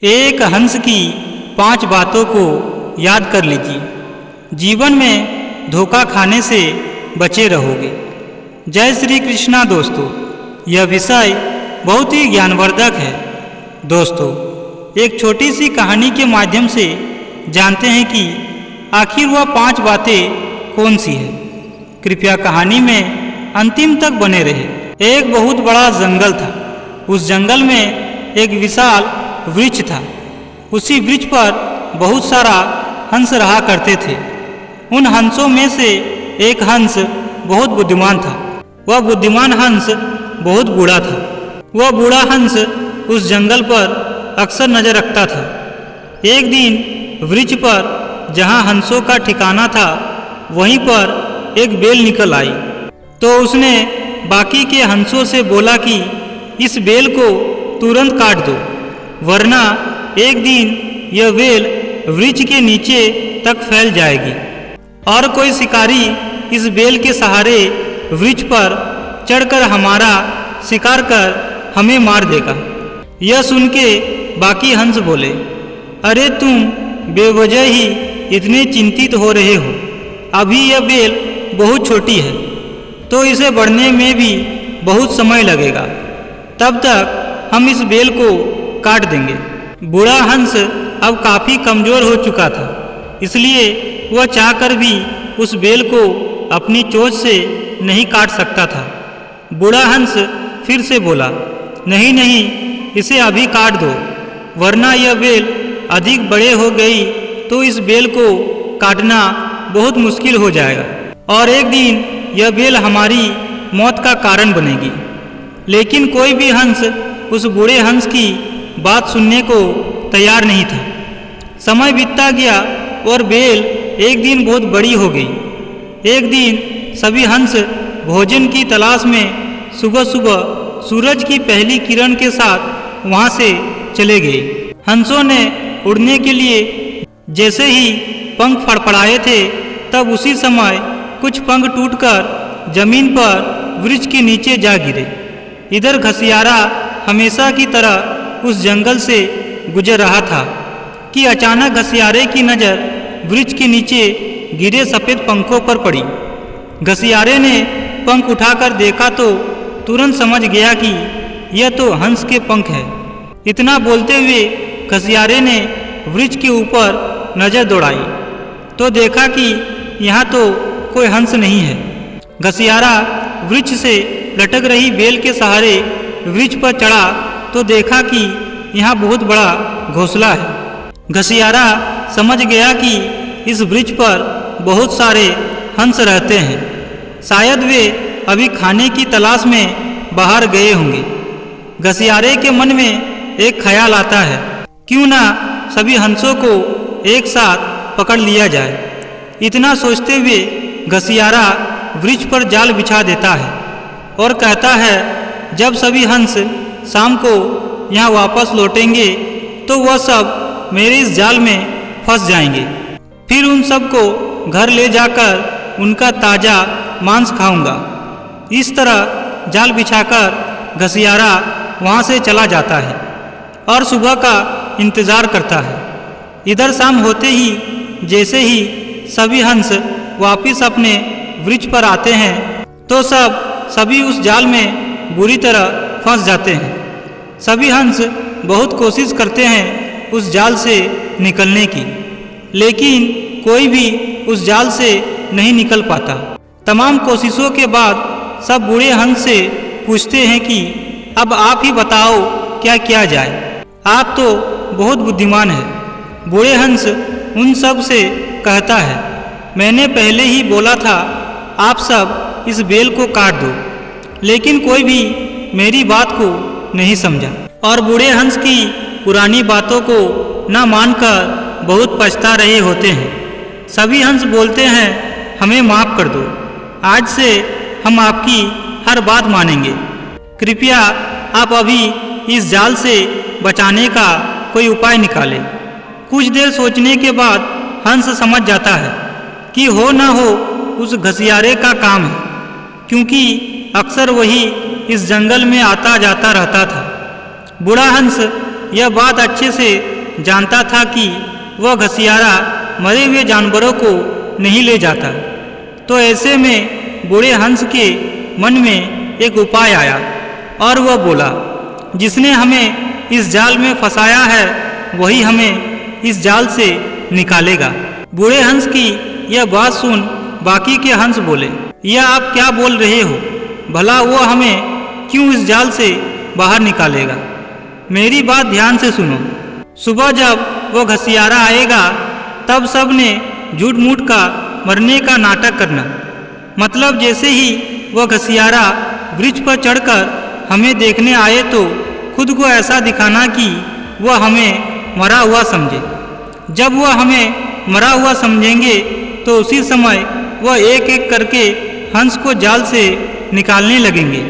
एक हंस की 5 बातों को याद कर लीजिए। जीवन में धोखा खाने से बचे रहोगे। जय श्री कृष्णा दोस्तों, यह विषय बहुत ही ज्ञानवर्धक है। दोस्तों, एक छोटी सी कहानी के माध्यम से जानते हैं कि आखिर वह 5 बातें कौन सी है। कृपया कहानी में अंतिम तक बने रहे। एक बहुत बड़ा जंगल था। उस जंगल में एक विशाल वृक्ष था। उसी वृक्ष पर बहुत सारा हंस रहा करते थे। उन हंसों में से एक हंस बहुत बुद्धिमान था। वह बुद्धिमान हंस बहुत बूढ़ा था। वह बूढ़ा हंस उस जंगल पर अक्सर नजर रखता था। एक दिन वृक्ष पर जहाँ हंसों का ठिकाना था, वहीं पर एक बेल निकल आई। तो उसने बाकी के हंसों से बोला कि इस बेल को तुरंत काट दो, वरना एक दिन यह बेल वृक्ष के नीचे तक फैल जाएगी और कोई शिकारी इस बेल के सहारे वृक्ष पर चढ़कर हमारा शिकार कर हमें मार देगा। यह सुन के बाकी हंस बोले, अरे तुम बेवजह ही इतने चिंतित हो रहे हो। अभी यह बेल बहुत छोटी है, तो इसे बढ़ने में भी बहुत समय लगेगा। तब तक हम इस बेल को काट देंगे। बूढ़ा हंस अब काफ़ी कमज़ोर हो चुका था, इसलिए वह चाहकर भी उस बेल को अपनी चोंच से नहीं काट सकता था। बूढ़ा हंस फिर से बोला, नहीं नहीं, इसे अभी काट दो, वरना यह बेल अधिक बड़े हो गई तो इस बेल को काटना बहुत मुश्किल हो जाएगा और एक दिन यह बेल हमारी मौत का कारण बनेगी। लेकिन कोई भी हंस उस बूढ़े हंस की बात सुनने को तैयार नहीं था। समय बीतता गया और बेल एक दिन बहुत बड़ी हो गई। एक दिन सभी हंस भोजन की तलाश में सुबह सुबह सूरज की पहली किरण के साथ वहाँ से चले गए। हंसों ने उड़ने के लिए जैसे ही पंख फड़फड़ाए थे, तब उसी समय कुछ पंख टूटकर जमीन पर वृक्ष के नीचे जा गिरे। इधर घसियारा हमेशा की तरह उस जंगल से गुजर रहा था कि अचानक घसियारे की नज़र वृक्ष के नीचे गिरे सफ़ेद पंखों पर पड़ी। घसियारे ने पंख उठाकर देखा तो तुरंत समझ गया कि यह तो हंस के पंख है। इतना बोलते हुए घसियारे ने वृक्ष के ऊपर नज़र दौड़ाई तो देखा कि यहाँ तो कोई हंस नहीं है। घसियारा वृक्ष से लटक रही बेल के सहारे वृक्ष पर चढ़ा तो देखा कि यहाँ बहुत बड़ा घोंसला है। घसियारा समझ गया कि इस वृक्ष पर बहुत सारे हंस रहते हैं। शायद वे अभी खाने की तलाश में बाहर गए होंगे। घसियारे के मन में एक ख्याल आता है, क्यों ना सभी हंसों को एक साथ पकड़ लिया जाए। इतना सोचते हुए घसियारा वृक्ष पर जाल बिछा देता है और कहता है, जब सभी हंस शाम को यहाँ वापस लौटेंगे तो वह सब मेरे इस जाल में फंस जाएंगे। फिर उन सबको घर ले जाकर उनका ताज़ा मांस खाऊंगा। इस तरह जाल बिछाकर घसियारा वहाँ से चला जाता है और सुबह का इंतज़ार करता है। इधर शाम होते ही जैसे ही सभी हंस वापस अपने वृक्ष पर आते हैं तो सभी उस जाल में बुरी तरह फंस जाते हैं। सभी हंस बहुत कोशिश करते हैं उस जाल से निकलने की, लेकिन कोई भी उस जाल से नहीं निकल पाता। तमाम कोशिशों के बाद सब बूढ़े हंस से पूछते हैं कि अब आप ही बताओ क्या किया जाए, आप तो बहुत बुद्धिमान हैं। बूढ़े हंस उन सब से कहता है, मैंने पहले ही बोला था आप सब इस बेल को काट दो, लेकिन कोई भी मेरी बात को नहीं समझा और बूढ़े हंस की पुरानी बातों को न मानकर बहुत पछता रहे होते हैं। सभी हंस बोलते हैं, हमें माफ़ कर दो, आज से हम आपकी हर बात मानेंगे। कृपया आप अभी इस जाल से बचाने का कोई उपाय निकालें। कुछ देर सोचने के बाद हंस समझ जाता है कि हो ना हो उस घसियारे का काम है, क्योंकि अक्सर वही इस जंगल में आता जाता रहता था। बूढ़ा हंस यह बात अच्छे से जानता था कि वह घसियारा मरे हुए जानवरों को नहीं ले जाता। तो ऐसे में बूढ़े हंस के मन में एक उपाय आया और वह बोला, जिसने हमें इस जाल में फंसाया है वही हमें इस जाल से निकालेगा। बूढ़े हंस की यह बात सुन बाकी के हंस बोले, यह आप क्या बोल रहे हो? भला वो हमें क्यों इस जाल से बाहर निकालेगा? मेरी बात ध्यान से सुनो। सुबह जब वो घसियारा आएगा तब सब ने झूठ मूठ का मरने का नाटक करना। मतलब जैसे ही वह घसियारा वृक्ष पर चढ़कर हमें देखने आए तो खुद को ऐसा दिखाना कि वह हमें मरा हुआ समझे। जब वह हमें मरा हुआ समझेंगे तो उसी समय वह एक एक करके हंस को जाल से निकालने लगेंगे।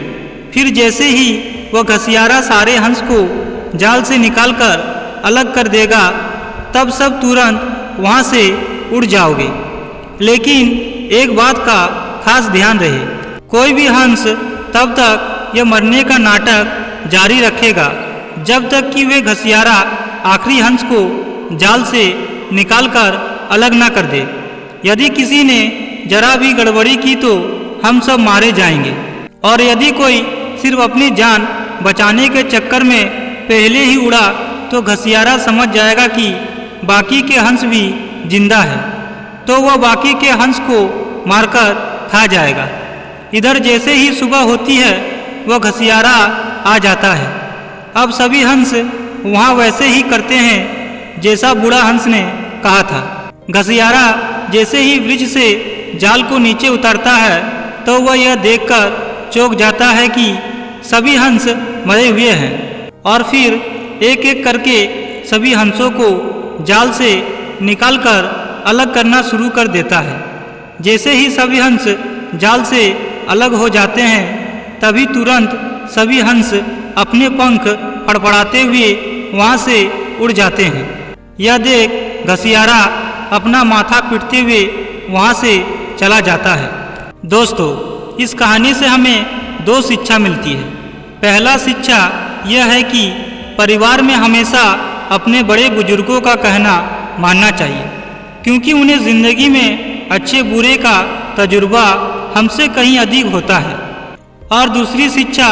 फिर जैसे ही वह घसियारा सारे हंस को जाल से निकालकर अलग कर देगा तब सब तुरंत वहाँ से उड़ जाओगे। लेकिन एक बात का खास ध्यान रहे, कोई भी हंस तब तक यह मरने का नाटक जारी रखेगा जब तक कि वे घसियारा आखिरी हंस को जाल से निकालकर अलग ना कर दे। यदि किसी ने जरा भी गड़बड़ी की तो हम सब मारे जाएंगे। और यदि कोई सिर्फ अपनी जान बचाने के चक्कर में पहले ही उड़ा तो घसियारा समझ जाएगा कि बाकी के हंस भी जिंदा है, तो वह बाकी के हंस को मारकर खा जाएगा। इधर जैसे ही सुबह होती है वह घसियारा आ जाता है। अब सभी हंस वहाँ वैसे ही करते हैं जैसा बूढ़ा हंस ने कहा था। घसियारा जैसे ही वृक्ष से जाल को नीचे उतारता है तो वह यह देखकर चौंक जाता है कि सभी हंस मरे हुए हैं और फिर एक एक करके सभी हंसों को जाल से निकालकर अलग करना शुरू कर देता है। जैसे ही सभी हंस जाल से अलग हो जाते हैं तभी तुरंत सभी हंस अपने पंख फड़फड़ाते हुए वहाँ से उड़ जाते हैं। यह देख घसियारा अपना माथा पीटते हुए वहाँ से चला जाता है। दोस्तों, इस कहानी से हमें दो शिक्षा मिलती है। पहला शिक्षा यह है कि परिवार में हमेशा अपने बड़े बुजुर्गों का कहना मानना चाहिए, क्योंकि उन्हें ज़िंदगी में अच्छे बुरे का तजुर्बा हमसे कहीं अधिक होता है। और दूसरी शिक्षा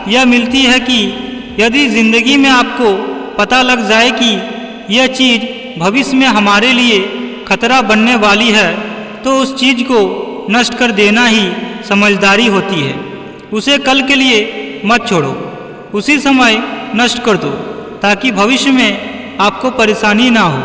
यह मिलती है कि यदि ज़िंदगी में आपको पता लग जाए कि यह चीज़ भविष्य में हमारे लिए खतरा बनने वाली है तो उस चीज़ को नष्ट कर देना ही समझदारी होती है। उसे कल के लिए मत छोड़ो, उसी समय नष्ट कर दो ताकि भविष्य में आपको परेशानी ना हो।